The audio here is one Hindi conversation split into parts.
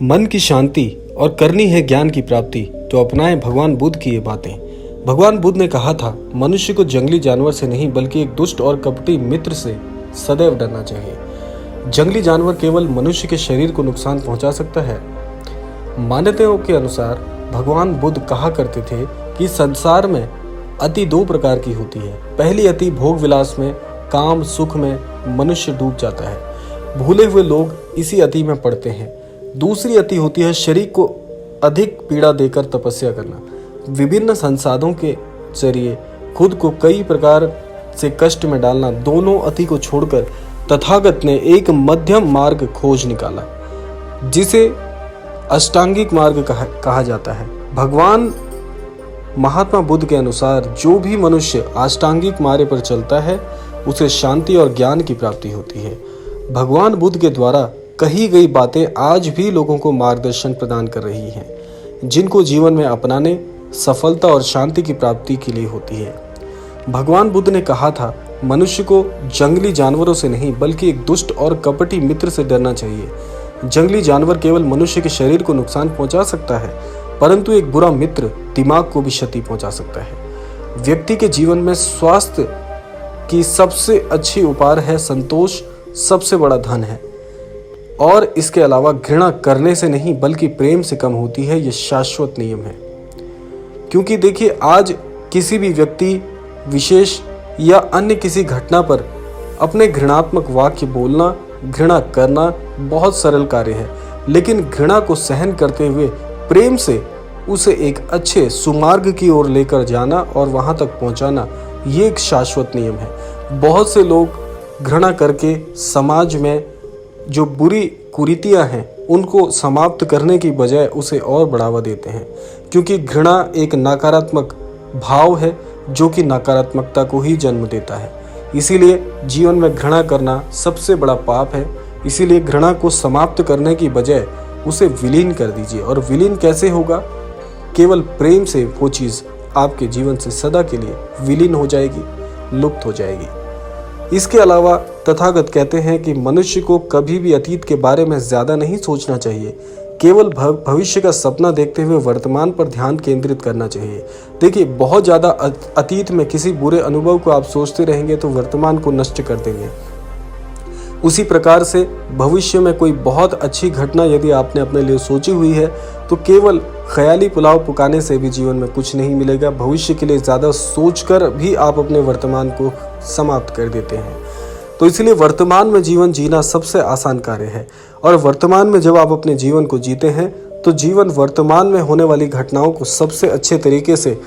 मन की शांति और करनी है ज्ञान की प्राप्ति तो अपनाएं भगवान बुद्ध की ये बातें। भगवान बुद्ध ने कहा था, मनुष्य को जंगली जानवर से नहीं बल्कि एक दुष्ट और कपटी मित्र से सदैव डरना चाहिए। जंगली जानवर केवल मनुष्य के शरीर को नुकसान पहुंचा सकता है। मान्यताओं के अनुसार भगवान बुद्ध कहा करते थे कि संसार में अति दो प्रकार की होती है। पहली अति भोग विलास में, काम सुख में मनुष्य डूब जाता है। भूले हुए लोग इसी अति में पड़ते हैं। दूसरी अति होती है शरीर को अधिक पीड़ा देकर तपस्या करना, विभिन्न संसाधनों के जरिए खुद को कई प्रकार से कष्ट में डालना। दोनों अति को छोड़कर तथागत ने एक मध्यम मार्ग खोज निकाला, जिसे अष्टांगिक मार्ग कहा जाता है। भगवान महात्मा बुद्ध के अनुसार जो भी मनुष्य अष्टांगिक मार्ग पर चलता है उसे शांति और ज्ञान की प्राप्ति होती है। भगवान बुद्ध के द्वारा कही गई बातें आज भी लोगों को मार्गदर्शन प्रदान कर रही हैं, जिनको जीवन में अपनाने सफलता और शांति की प्राप्ति के लिए होती है। भगवान बुद्ध ने कहा था, मनुष्य को जंगली जानवरों से नहीं बल्कि एक दुष्ट और कपटी मित्र से डरना चाहिए। जंगली जानवर केवल मनुष्य के शरीर को नुकसान पहुंचा सकता है, परंतु एक बुरा मित्र दिमाग को भी क्षति पहुंचा सकता है। व्यक्ति के जीवन में स्वास्थ्य की सबसे अच्छी उपहार है संतोष, सबसे बड़ा धन है, और इसके अलावा घृणा करने से नहीं बल्कि प्रेम से कम होती है। यह शाश्वत नियम है। क्योंकि देखिए, आज किसी भी व्यक्ति विशेष या अन्य किसी घटना पर अपने घृणात्मक वाक्य बोलना, घृणा करना बहुत सरल कार्य है, लेकिन घृणा को सहन करते हुए प्रेम से उसे एक अच्छे सुमार्ग की ओर लेकर जाना और वहां तक पहुंचाना, ये एक शाश्वत नियम है। बहुत से लोग घृणा करके समाज में जो बुरी कुरीतियां हैं उनको समाप्त करने की बजाय उसे और बढ़ावा देते हैं, क्योंकि घृणा एक नकारात्मक भाव है जो कि नकारात्मकता को ही जन्म देता है। इसीलिए जीवन में घृणा करना सबसे बड़ा पाप है। इसीलिए घृणा को समाप्त करने की बजाय उसे विलीन कर दीजिए। और विलीन कैसे होगा? केवल प्रेम से वो चीज़ आपके जीवन से सदा के लिए विलीन हो जाएगी, लुप्त हो जाएगी। इसके अलावा तथागत कहते हैं कि मनुष्य को कभी भी अतीत के बारे में ज़्यादा नहीं सोचना चाहिए, केवल भविष्य का सपना देखते हुए वर्तमान पर ध्यान केंद्रित करना चाहिए। देखिए, बहुत ज़्यादा अतीत में किसी बुरे अनुभव को आप सोचते रहेंगे तो वर्तमान को नष्ट कर देंगे। उसी प्रकार से भविष्य में कोई बहुत अच्छी घटना यदि आपने अपने लिए सोची हुई है तो केवल ख्याली पुलाव पकाने से भी जीवन में कुछ नहीं मिलेगा। भविष्य के लिए ज़्यादा सोचकर भी आप अपने वर्तमान को समाप्त कर देते हैं। तो इसलिए वर्तमान में जीवन जीना सबसे आसान कार्य है, और वर्तमान में जब आप अपने जीवन को जीते हैं तो जीवन वर्तमान में होने वाली घटनाओं को सबसे अच्छे तरीके से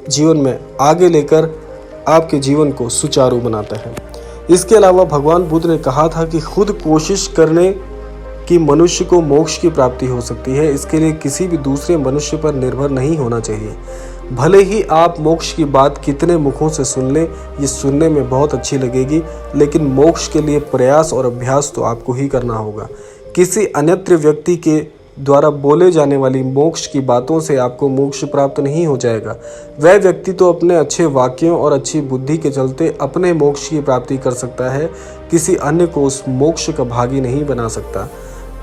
जीवन में आगे लेकर आपके जीवन को सुचारू बनाता है। इसके अलावा भगवान बुद्ध ने कहा था कि खुद कोशिश करने कि मनुष्य को मोक्ष की प्राप्ति हो सकती है। इसके लिए किसी भी दूसरे मनुष्य पर निर्भर नहीं होना चाहिए। भले ही आप मोक्ष की बात कितने मुखों से सुन लें, ये सुनने में बहुत अच्छी लगेगी, लेकिन मोक्ष के लिए प्रयास और अभ्यास तो आपको ही करना होगा। किसी अन्यत्र व्यक्ति के द्वारा बोले जाने वाली मोक्ष की बातों से आपको मोक्ष प्राप्त नहीं हो जाएगा। वह व्यक्ति तो अपने अच्छे वाक्यों और अच्छी बुद्धि के चलते अपने मोक्ष की प्राप्ति कर सकता है, किसी अन्य को उस मोक्ष का भागी नहीं बना सकता।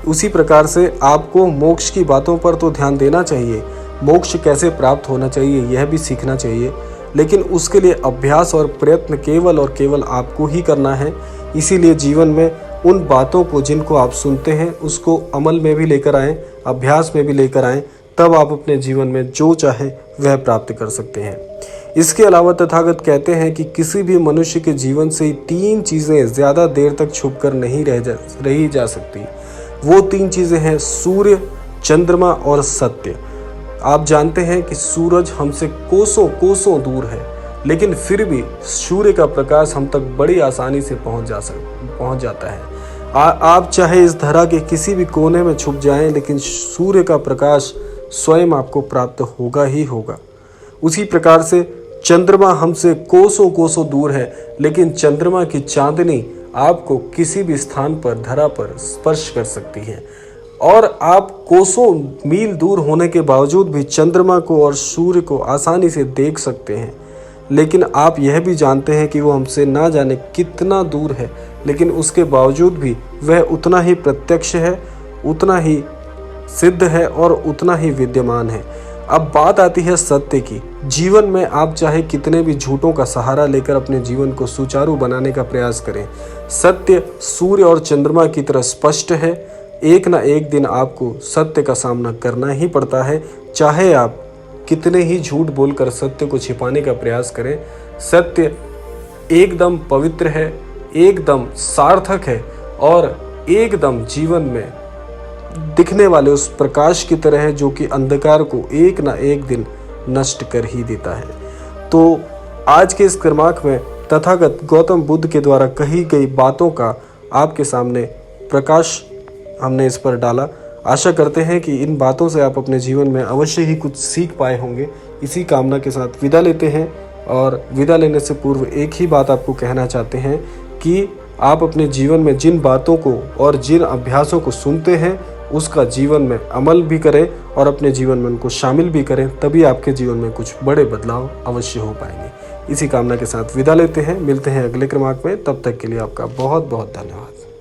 उसी प्रकार से आपको मोक्ष की बातों पर तो ध्यान देना चाहिए, मोक्ष कैसे प्राप्त होना चाहिए यह भी सीखना चाहिए, लेकिन उसके लिए अभ्यास और प्रयत्न केवल और केवल आपको ही करना है। इसीलिए जीवन में उन बातों को जिनको आप सुनते हैं उसको अमल में भी लेकर आएं, अभ्यास में भी लेकर आएं, तब आप अपने जीवन में जो चाहे वह प्राप्त कर सकते हैं। इसके अलावा तथागत कहते हैं कि किसी भी मनुष्य के जीवन से 3 चीज़ें ज़्यादा देर तक छुप कर नहीं रही जा सकती। वो 3 चीज़ें हैं सूर्य, चंद्रमा और सत्य। आप जानते हैं कि सूरज हमसे कोसों कोसों दूर है, लेकिन फिर भी सूर्य का प्रकाश हम तक बड़ी आसानी से पहुंच जाता है। आप चाहे इस धरा के किसी भी कोने में छुप जाएं, लेकिन सूर्य का प्रकाश स्वयं आपको प्राप्त होगा ही होगा। उसी प्रकार से चंद्रमा हमसे कोसों कोसों दूर है, लेकिन चंद्रमा की चांदनी आपको किसी भी स्थान पर धरा पर स्पर्श कर सकती है, और आप कोसों मील दूर होने के बावजूद भी चंद्रमा को और सूर्य को आसानी से देख सकते हैं। लेकिन आप यह भी जानते हैं कि वो हमसे ना जाने कितना दूर है, लेकिन उसके बावजूद भी वह उतना ही प्रत्यक्ष है, उतना ही सिद्ध है और उतना ही विद्यमान है। अब बात आती है सत्य की। जीवन में आप चाहे कितने भी झूठों का सहारा लेकर अपने जीवन को सुचारू बनाने का प्रयास करें, सत्य सूर्य और चंद्रमा की तरह स्पष्ट है। एक ना एक दिन आपको सत्य का सामना करना ही पड़ता है, चाहे आप कितने ही झूठ बोलकर सत्य को छिपाने का प्रयास करें। सत्य एकदम पवित्र है, एकदम सार्थक है और एकदम जीवन में दिखने वाले उस प्रकाश की तरह है जो कि अंधकार को एक ना एक दिन नष्ट कर ही देता है। तो आज के इस क्रमांक में तथागत गौतम बुद्ध के द्वारा कही गई बातों का आपके सामने प्रकाश हमने इस पर डाला। आशा करते हैं कि इन बातों से आप अपने जीवन में अवश्य ही कुछ सीख पाए होंगे। इसी कामना के साथ विदा लेते हैं और विदा लेने से पूर्व एक ही बात आपको कहना चाहते हैं कि आप अपने जीवन में जिन बातों को और जिन अभ्यासों को सुनते हैं उसका जीवन में अमल भी करें और अपने जीवन में उनको शामिल भी करें, तभी आपके जीवन में कुछ बड़े बदलाव अवश्य हो पाएंगे। इसी कामना के साथ विदा लेते हैं, मिलते हैं अगले क्रमांक में। तब तक के लिए आपका बहुत बहुत धन्यवाद।